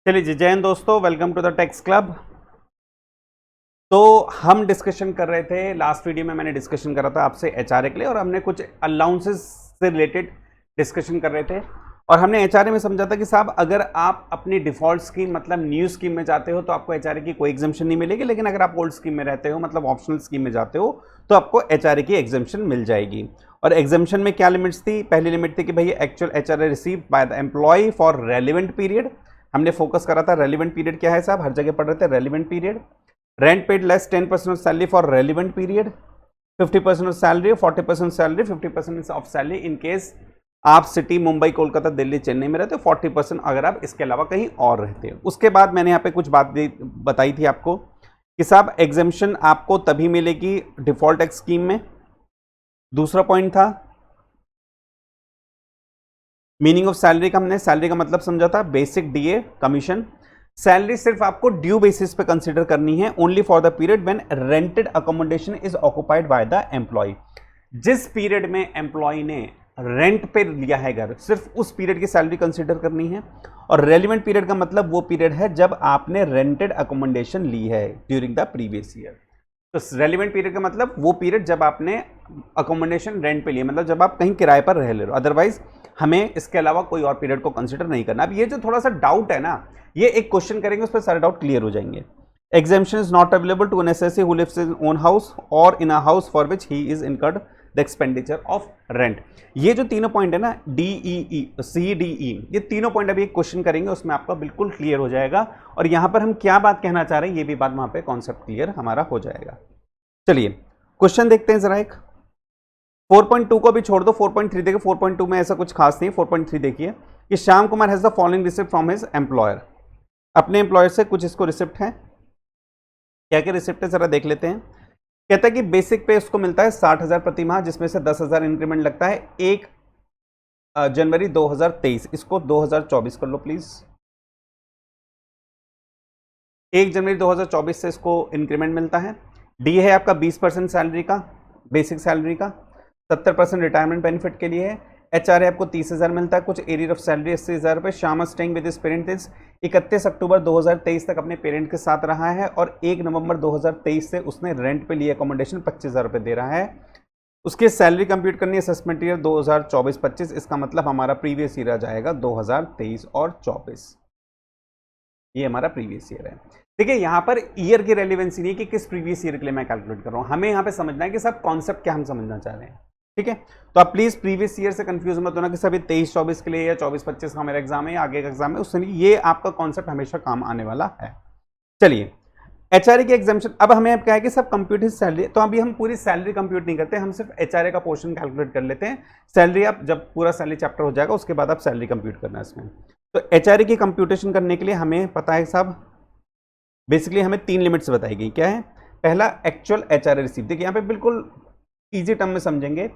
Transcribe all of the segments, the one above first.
चलिए जी, जय हिंद दोस्तों, welcome to the tax club. तो हम डिस्कशन कर रहे थे, लास्ट वीडियो में मैंने डिस्कशन करा था आपसे एचआरए के लिए, और हमने कुछ अलाउंसेस से रिलेटेड डिस्कशन कर रहे थे। और हमने एचआरए में समझा था कि साहब अगर आप अपनी डिफॉल्ट स्कीम मतलब न्यू स्कीम में जाते हो तो आपको एचआरए की कोई एग्जाम्पशन नहीं मिलेगी, लेकिन अगर आप ओल्ड स्कीम में रहते हो मतलब ऑप्शनल स्कीम में जाते हो तो आपको एचआरए की एग्जाम्पशन मिल जाएगी। और एग्जाम्पशन में क्या लिमिट्स थी? पहली लिमिट थी कि भाई actual HRA receive by the employ for relevant period. हमने फोकस करा था रेलिवेंट पीरियड क्या है साहब, हर जगह पढ़ रहे थे relevant period. Rent paid less 10% of salary for relevant period, 50% of salary, 40% salary, 50% of salary in case आप सिटी मुंबई कोलकाता दिल्ली चेन्नई में रहते हो, 40% अगर आप इसके अलावा कहीं और रहते हो। उसके बाद मैंने यहाँ पे कुछ बात बताई थी आपको कि साहब एग्जेम्पशन आपको तभी मिलेगी डिफॉल्ट टैक्स स्कीम में। दूसरा पॉइंट था मीनिंग ऑफ सैलरी का, हमने सैलरी का मतलब समझा था बेसिक डीए कमीशन। सैलरी सिर्फ आपको ड्यू बेसिस पे कंसीडर करनी है, only for the period when rented accommodation is occupied by the employ. जिस पीरियड में एम्प्लॉय ने रेंट पे लिया है घर, सिर्फ उस पीरियड की सैलरी कंसीडर करनी है। और रेलिवेंट पीरियड का मतलब वो पीरियड है जब आपने रेंटेड अकोमोडेशन ली है ड्यूरिंग द प्रीवियस ईयर। तो रेलिवेंट पीरियड का मतलब वो पीरियड जब आपने अकोमोडेशन रेंट पे लिया, मतलब जब आप कहीं किराए पर रह ले रहे हो। अदरवाइज हमें इसके अलावा कोई और पीरियड को कंसीडर नहीं करना। अब ये जो थोड़ा सा डाउट है ना, ये एक क्वेश्चन करेंगे उस पर सारे डाउट क्लियर हो जाएंगे। Exemption is not available to an assessee who lives in own house और in a house for which he is incurred the expenditure of rent. ये जो तीनों पॉइंट है ना, DEE CDE, ये तीनों पॉइंट अभी एक क्वेश्चन करेंगे, उसमें आपका बिल्कुल क्लियर हो जाएगा। और यहां पर हम क्या बात कहना चाह रहे हैं ये भी बात वहां पे कॉन्सेप्ट क्लियर हमारा हो जाएगा। चलिए क्वेश्चन देखते हैं जरा एक। 4.2 को भी छोड़ दो, 4.3 देखिए। 4.2 में ऐसा कुछ खास नहीं है। 4.3 देखिए कि Shyam Kumar has the following receipt from his employer. अपने एम्प्लॉयर से कुछ इसको रिसिप्ट है। क्या क्या रिसिप्ट है जरा देख लेते हैं। कहता है कि बेसिक पे उसको मिलता है 60,000 प्रति माह, जिसमें से 10,000 इंक्रीमेंट लगता है 1 जनवरी 2023। इसको 2024 कर लो प्लीज। 1 जनवरी 2024 से इसको इंक्रीमेंट मिलता है। डी है आपका 20% सैलरी का, बेसिक सैलरी का। 70% रिटायरमेंट बेनिफिट के लिए है। एचआर आपको 30,000 मिलता है। कुछ एरियर ऑफ सैलरी 80,000 रुपये। Shyam staying with his parents 31 अक्टूबर 2023 तक अपने पेरेंट के साथ रहा है, और 1 नवंबर 2023 से उसने रेंट पे लिए अकोमोडेशन 25,000 रुपये दे रहा है। उसकी सैलरी कंप्यूट करनी है असेसमेंट ईयर 2024-25। इसका मतलब हमारा प्रीवियस ईयर आ जाएगा 2023 और 24। ये हमारा प्रीवियस ईयर है। देखिए यहाँ पर ईयर की रेलिवेंसी नहीं कि किस प्रीवियस ईयर के लिए मैं कैलकुलेट कर रहा हूँ, हमें यहाँ पे समझना है कि सब कॉन्सेप्ट क्या हम समझना चाह रहे हैं। ठीक है, तो आप प्लीज प्रीवियस ईयर से कंफ्यूज मत होना कि सभी 23-24 के लिए या 24-25 का मेरा एग्जाम है या आगे का एग्जाम है, उससे नहीं। ये आपका कॉन्सेप्ट हमेशा काम आने वाला है। चलिए एचआरए की एग्जाम्पशन, अब हमें अब क्या है कि सब कंप्यूट सैलरी, तो अभी हम पूरी सैलरी कंप्यूट नहीं करते, हम सिर्फ एचआरए का पोर्शन कैलकुलेट कर लेते हैं। सैलरी आप जब पूरा सैलरी चैप्टर हो जाएगा उसके बाद आप सैलरी कंप्यूट करना है इसमें। तो एचआरए की कंप्यूटेशन करने के लिए हमें पता है साहब, बेसिकली हमें 3 लिमिट्स बताई गई। क्या है? पहला एक्चुअल एचआरए रिसीव। देखिए यहाँ पे बिल्कुल इजी टर्म में समझेंगे।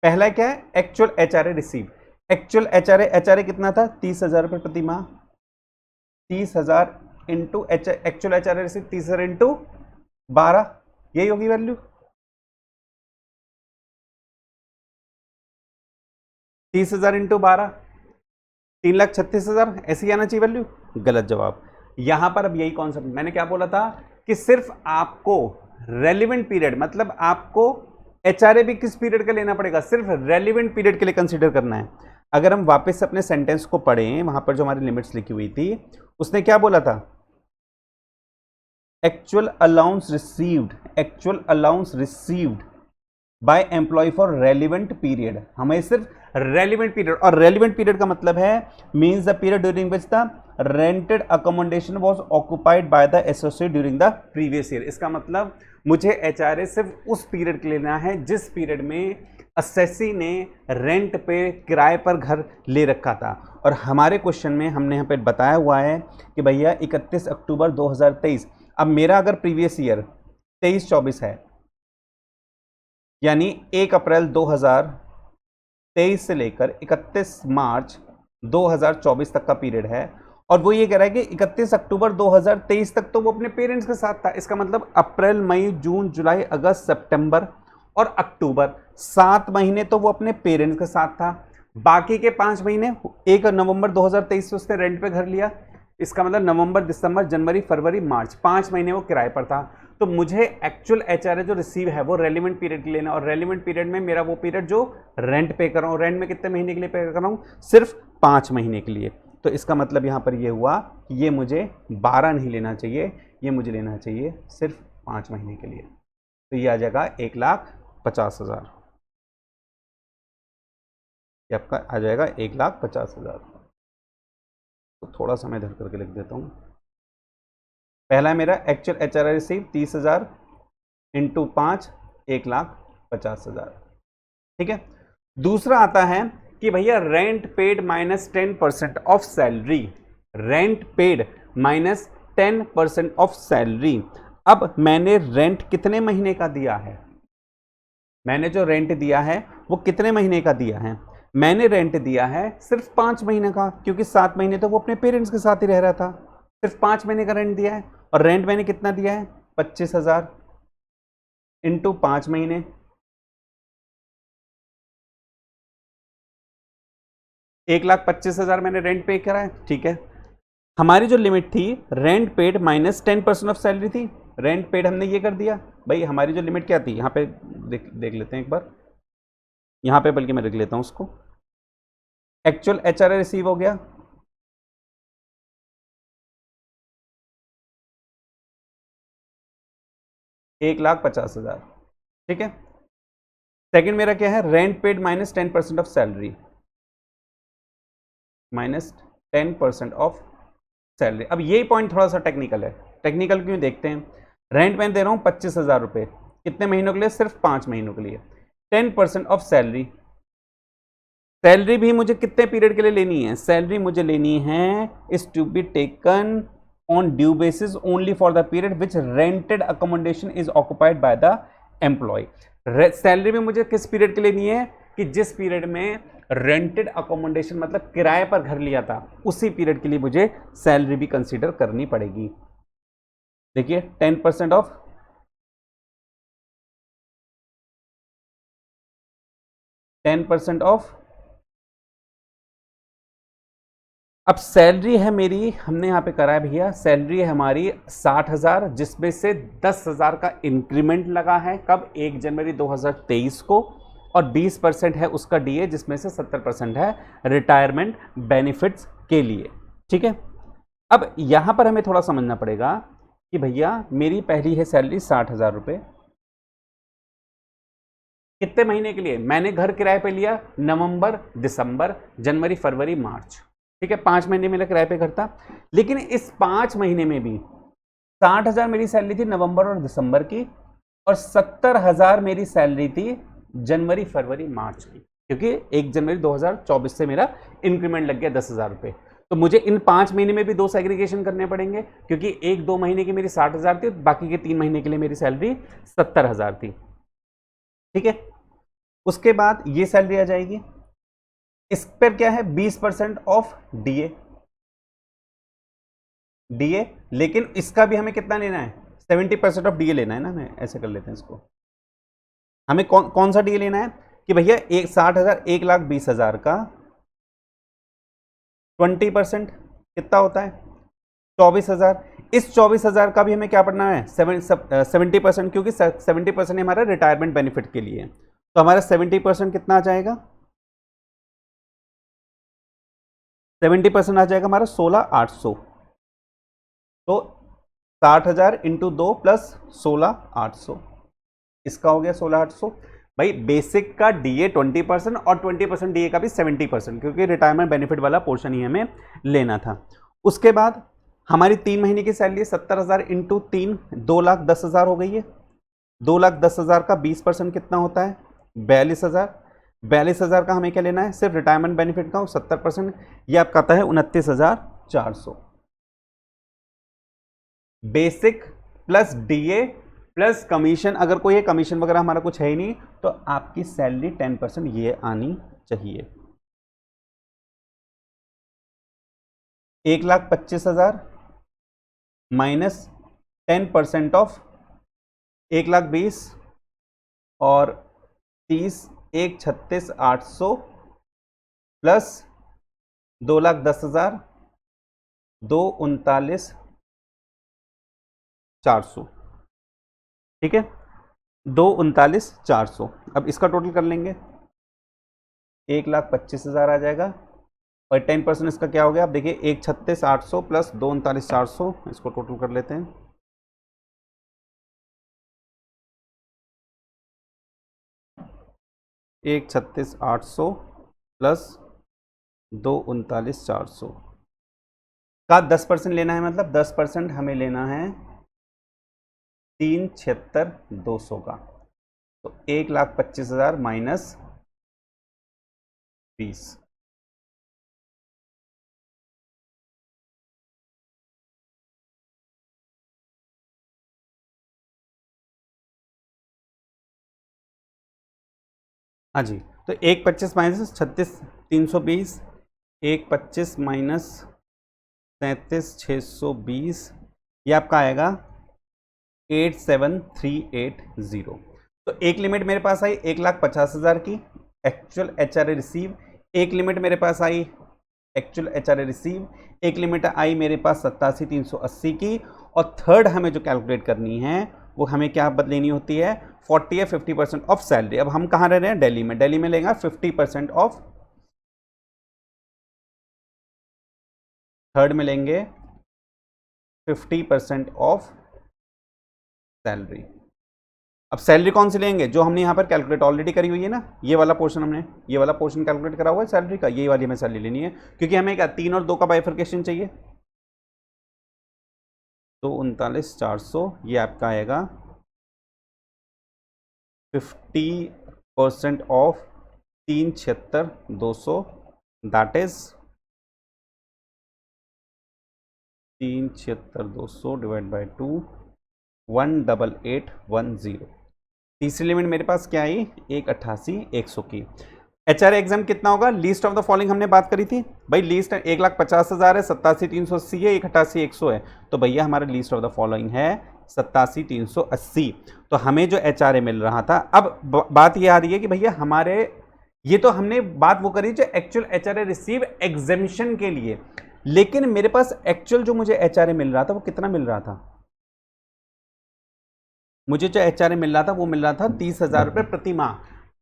पहला क्या है? Actual HRA receive. Actual HRA कितना था? 30,000 रुपये प्रति माह। 30,000 into actual HRA receive 30,000 into 12, यही होगी वैल्यू। 30,000 इंटू 12 3,36,000, ऐसी आना चाहिए वैल्यू। गलत जवाब। यहां पर अब यही कॉन्सेप्ट मैंने क्या बोला था कि सिर्फ आपको रेलिवेंट पीरियड, मतलब आपको एचआरए भी किस पीरियड का लेना पड़ेगा, सिर्फ रेलिवेंट पीरियड के लिए कंसीडर करना है। अगर हम वापस अपने सेंटेंस को पढ़ें, वहां पर जो हमारी लिमिट्स लिखी हुई थी उसने क्या बोला था? Actual allowance received by employ for relevant period. हमें सिर्फ रेलिवेंट पीरियड, और रेलिवेंट पीरियड का मतलब है means the period during which the rented accommodation was occupied by the associate during the previous year. इसका मतलब मुझे एचआरए सिर्फ उस पीरियड के लेना है जिस पीरियड में असेसी ने रेंट पे किराए पर घर ले रखा था। और हमारे क्वेश्चन में हमने यहाँ पे बताया हुआ है कि भैया 31 अक्टूबर 2023। अब मेरा अगर प्रीवियस ईयर 23-24 है, यानी 1 अप्रैल 2023 से लेकर 31 मार्च 2024 तक का पीरियड है, और वो ये कह रहा है कि 31 अक्टूबर 2023 तक तो वो अपने पेरेंट्स के साथ था। इसका मतलब अप्रैल, मई, जून, जुलाई, अगस्त, सितंबर और अक्टूबर, 7 महीने तो वो अपने पेरेंट्स के साथ था। बाकी के 5 महीने 1 नवंबर 2023 से उसने रेंट पे घर लिया, इसका मतलब नवंबर, दिसंबर, जनवरी, फरवरी, मार्च, 5 महीने वो किराए पर था। तो मुझे एक्चुअल एचआरए जो रिसीव है वो रेलिवेंट पीरियड के लिए लेना, और रेलिवेंट पीरियड में मेरा वो पीरियड जो रेंट पे कर रहा हूँ, रेंट में कितने महीने के लिए पे कर रहा हूँ, सिर्फ 5 महीने के लिए। तो इसका मतलब यहाँ पर ये हुआ कि ये मुझे 12 नहीं लेना चाहिए, ये मुझे लेना चाहिए सिर्फ 5 महीने के लिए। तो ये आ जाएगा 1,50,000, ये आपका आ जाएगा 1,50,000। तो थोड़ा सा मैं इधर करके लिख देता हूँ। पहला है मेरा एक्चुअल एचआरए रिसीव 30,000 इंटू 5, 1,50,000, ठीक है। दूसरा आता है कि भैया rent paid minus 10% of salary, rent paid minus 10% of salary. अब मैंने रेंट कितने महीने का दिया है, मैंने जो रेंट दिया है वो कितने महीने का दिया है, मैंने रेंट दिया है सिर्फ 5 महीने का, क्योंकि 7 महीने तो वो अपने पेरेंट्स के साथ ही रह रहा था। सिर्फ 5 महीने का रेंट दिया है, और रेंट मैंने कितना दिया है, 25,000 इंटू 5 महीने, $1,25,000 मैंने रेंट पे करा है, ठीक है। हमारी जो लिमिट थी rent paid minus 10% of salary थी, रेंट पेड हमने ये कर दिया। भाई हमारी जो लिमिट क्या थी, यहाँ पे देख लेते हैं एक बार, यहाँ पे बल्कि मैं लिख लेता हूँ उसको। एक्चुअल एचआरए रिसीव हो गया, $1,50,000, ठीक है। सेकंड मेरा क्या है, rent paid minus 10% of salary, minus 10% of salary. अब यही पॉइंट थोड़ा सा टेक्निकल है, टेक्निकल क्यों देखते हैं। रेंट मैं दे रहा हूँ 25,000 रुपये, कितने महीनों के लिए, सिर्फ 5 महीनों के लिए। 10% ऑफ सैलरी, सैलरी भी मुझे कितने पीरियड के लिए लेनी है, सैलरी मुझे लेनी है is to be taken on due basis only for the period which rented accommodation is occupied by the employ. Salary भी मुझे किस पीरियड के लिए लेनी है, कि जिस पीरियड में रेंटेड अकोमोडेशन मतलब किराए पर घर लिया था, उसी पीरियड के लिए मुझे सैलरी भी कंसीडर करनी पड़ेगी। देखिए 10% ऑफ, अब सैलरी है मेरी, हमने यहाँ पे करा है भैया, सैलरी है हमारी 60,000, जिसमें से 10,000 का इंक्रीमेंट लगा है कब, 1 जनवरी 2023 को, और 20% है उसका डीए, जिसमें से 70% है रिटायरमेंट बेनिफिट्स के लिए, ठीक है। अब यहाँ पर हमें थोड़ा समझना पड़ेगा कि भैया मेरी पहली है सैलरी 60,000 रुपये, कितने महीने के लिए, मैंने घर किराए पे लिया नवंबर, दिसंबर, जनवरी, फरवरी, मार्च, ठीक है। 5 महीने मेरा किराए पे घर था, लेकिन इस 5 महीने में भी 60,000 मेरी सैलरी थी नवंबर और दिसंबर की, और 70,000 मेरी सैलरी थी जनवरी, फरवरी, मार्च की, क्योंकि 1 जनवरी 2024 से मेरा इंक्रीमेंट लग गया 10,000 रुपये। तो मुझे इन 5 महीने में भी 2 सेग्रीगेशन करने पड़ेंगे, क्योंकि 1-2 महीने की मेरी 60,000 थी, बाकी के 3 महीने के लिए मेरी सैलरी 70,000 थी, ठीक है। उसके बाद ये सैलरी आ जाएगी, इस पर क्या है 20% ऑफ डीए, लेकिन इसका भी हमें कितना लेना है, 70% ऑफ डीए लेना है ना, हमें ऐसे कर लेते हैं इसको। हमें कौन सा डीए लेना है कि भैया 60,000, 1,20,000 का 20% कितना होता है, 24,000। इस 24,000 का भी हमें क्या पढ़ना है, 70%, क्योंकि 70% हमारा रिटायरमेंट बेनिफिट के लिए। तो हमारा 70% कितना आ जाएगा, 70% आ जाएगा हमारा 16,800। तो 60,000 इंटू 2 प्लस 16,800, इसका हो गया 16,800। भाई बेसिक का डीए 20% और 20% डीए का भी 70%, क्योंकि रिटायरमेंट बेनिफिट वाला पोर्शन ही हमें लेना था। उसके बाद हमारी 3 महीने की सैलरी 70,000 इंटू 3, 2,10,000 हो गई है। 2,10,000 का 20% कितना होता है, 42,000। 42,000 का हमें क्या लेना है, सिर्फ रिटायरमेंट बेनिफिट का 70%, ये आपका आता है 29,400। Basic plus DA plus commission, अगर कोई है कमीशन वगैरह हमारा कुछ है ही नहीं, तो आपकी सैलरी 10% ये आनी चाहिए। 1,25,000 माइनस 10% ऑफ 1,20,000 और 30, 1,36,800 प्लस 2,10,000 239,400, ठीक है, 239,400। अब इसका टोटल कर लेंगे, 1,25,000 आ जाएगा, और 10% इसका क्या हो गया, आप देखिए 1,36,800 प्लस 2,39,400, इसको टोटल कर लेते हैं। एक 36,800 प्लस 2,39,400 का 10% लेना है, मतलब 10% हमें लेना है 3,76,200 का। तो 1,25,000 माइनस 20, हाँ जी। तो 1,25 माइनस 36,320, 1,25 माइनस 37,620, ये आपका आएगा 87,380। तो एक लिमिट मेरे पास आई 1,50,000 की एक्चुअल HRA रिसीव, एक लिमिट मेरे पास आई एक्चुअल HRA रिसीव, एक लिमिट आई मेरे पास 87,380 की, और थर्ड हमें जो कैलकुलेट करनी है वो हमें क्या लेनी होती है, 40 या 50% ऑफ सैलरी। अब हम कहाँ रह रहे हैं, दिल्ली में, दिल्ली में लेगा 50% ऑफ, थर्ड में लेंगे 50% ऑफ सैलरी। अब सैलरी कौन सी लेंगे, जो हमने यहाँ पर कैलकुलेट ऑलरेडी करी हुई है ना, ये वाला पोर्शन, हमने ये वाला पोर्शन कैलकुलेट करा हुआ है सैलरी का, ये वाली हमें सैलरी लेनी है, क्योंकि हमें क्या 3 और 2 का बाइफर्केशन चाहिए। तो 39,400 ये आपका आएगा 50% of 3,76,200, that is 3,76,200 divide by 2, 1,88,10। तीसरी लिमिट मेरे पास क्या आई, 1,88,100 की। HRA एग्जाम कितना होगा, लीस्ट ऑफ द फॉलोइंग हमने बात करी थी भाई, लीस्ट 1,50,000 है, 87,380 है, 1,88,100 है, तो भैया हमारा लीस्ट ऑफ द फॉलोइंग है 87,380। तो हमें जो HRA मिल रहा था, अब बात ये आ रही है कि भैया हमारे, ये तो हमने बात वो करी जो एक्चुअल HRA रिसीव एग्जेम्पशन के लिए, लेकिन मेरे पास एक्चुअल जो मुझे HRA मिल रहा था वो कितना मिल रहा था, मुझे जो HRA मिल रहा था वो मिल रहा था 30,000 रुपये प्रति माह।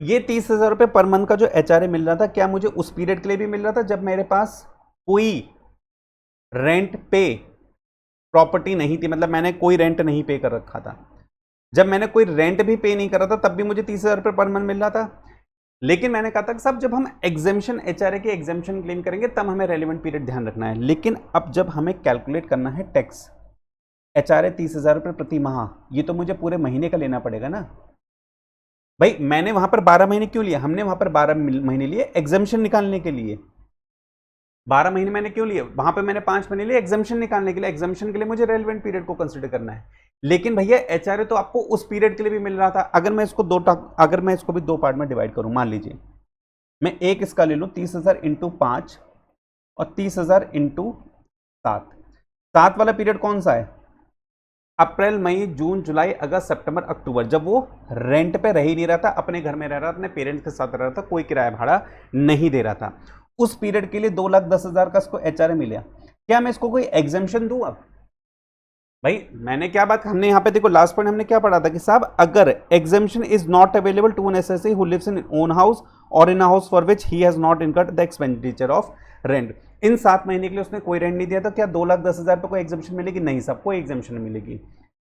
ये 30,000 रुपये पर मंथ का जो HRA मिल रहा था, क्या मुझे उस पीरियड के लिए भी मिल रहा था जब मेरे पास कोई रेंट पे प्रॉपर्टी नहीं थी, मतलब मैंने कोई रेंट नहीं पे कर रखा था, जब मैंने कोई रेंट भी पे नहीं कर रहा था तब भी मुझे 30,000 रुपये पर मंथ मिल रहा था। लेकिन मैंने कहा था कि साहब जब हम एग्जेम्पशन HRA के एग्जेम्पशन क्लेम करेंगे तब हमें रेलिवेंट पीरियड ध्यान रखना है, लेकिन अब जब हमें कैलकुलेट करना है टैक्स, HRA 30,000 रुपये प्रति माह, ये तो मुझे पूरे महीने का लेना पड़ेगा ना भाई। मैंने वहां पर 12 महीने क्यों लिया, हमने वहां पर 12 महीने लिए एग्जाम्शन निकालने के लिए। 12 महीने मैंने क्यों लिए, वहां पर मैंने 5 महीने लिए एग्जाम्शन निकालने के लिए, एग्जाम्शन के लिए मुझे रेलेवेंट पीरियड को कंसीडर करना है। लेकिन भैया HRA तो आपको उस पीरियड के लिए भी मिल रहा था। अगर मैं इसको अगर मैं इसको भी 2 पार्ट में डिवाइड करूं, मान लीजिए मैं एक इसका ले लूं 30,000 इंटू 5 और 30,000 इंटू 7, 7 वाला पीरियड कौन सा है, अप्रैल मई जून जुलाई अगस्त सितंबर अक्टूबर, जब वो रेंट पे रह ही नहीं रहा था, अपने घर में रह रहा था, अपने पेरेंट्स के साथ रह रहा था, कोई किराया भाड़ा नहीं दे रहा था। उस पीरियड के लिए 2,10,000 का इसको HRA मिला, क्या मैं इसको कोई एग्जेम्पशन दूं। अब भाई मैंने क्या बात, हमने यहाँ पे देखो लास्ट पॉइंट हमने क्या पढ़ा था कि साहब अगर exemption is not available to an assessee who lives in own house और in a house for which he has not incurred the expenditure of rent, इन 7 महीने के लिए उसने कोई रेंट नहीं दिया, तो क्या 2,10,000 पे कोई एग्जेम्पशन मिलेगी, नहीं साहब कोई एग्जेम्पशन मिलेगी।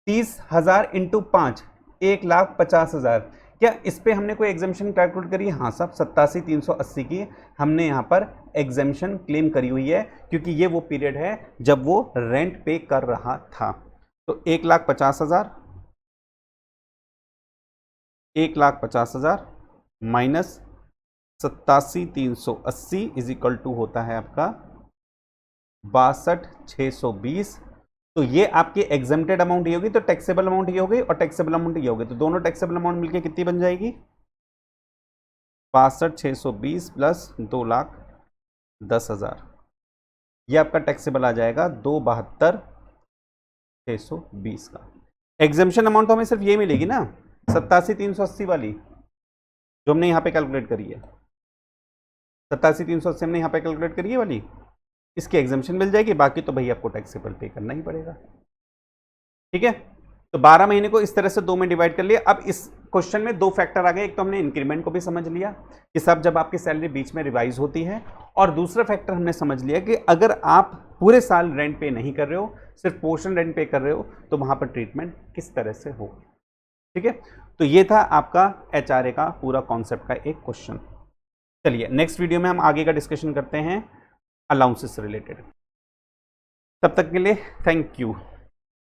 30,000 इंटू 5 1,50,000, क्या इस पे हमने कोई एग्जेम्पशन कैलकुलेट करी, हाँ साहब 87,380 की हमने यहाँ पर एग्जेम्पशन क्लेम करी हुई है, क्योंकि ये वो पीरियड है जब वो रेंट पे कर रहा था। तो 1,50,000 1,50,000 माइनस 87,380 इज इक्वल टू होता है आपका 62,620। तो ये आपकी एग्जेम्प्टेड अमाउंट ये होगी, तो टैक्सेबल अमाउंट ये होगी और टैक्सेबल अमाउंट ये होगी, तो दोनों टैक्सेबल अमाउंट मिलके कितनी बन जाएगी, 62,620 प्लस 2,10,000, ये आपका टैक्सेबल आ जाएगा 2,72,620 का। एग्जेम्पशन अमाउंट तो हमें सिर्फ ये मिलेगी ना, 87,380 वाली जो हमने यहाँ पे कैलकुलेट करी है, 87,380 हमने यहाँ पे कैलकुलेट करी है वाली, इसकी एग्जम्पशन मिल जाएगी, बाकी तो भाई आपको टैक्सेबल पे करना ही पड़ेगा। ठीक है, तो 12 महीने को इस तरह से 2 में डिवाइड कर लिया। अब इस क्वेश्चन में 2 फैक्टर आ गए, एक तो हमने इंक्रीमेंट को भी समझ लिया कि सब जब आपकी सैलरी बीच में रिवाइज होती है, और दूसरा फैक्टर हमने समझ लिया कि अगर आप पूरे साल रेंट पे नहीं कर रहे हो, सिर्फ पोर्शन रेंट पे कर रहे हो, तो वहां पर ट्रीटमेंट किस तरह से हो। ठीक है, तो ये था आपका HRA का पूरा कॉन्सेप्ट का एक क्वेश्चन। चलिए नेक्स्ट वीडियो में हम आगे का डिस्कशन करते हैं अलाउंसेस से रिलेटेड। तब तक के लिए थैंक यू।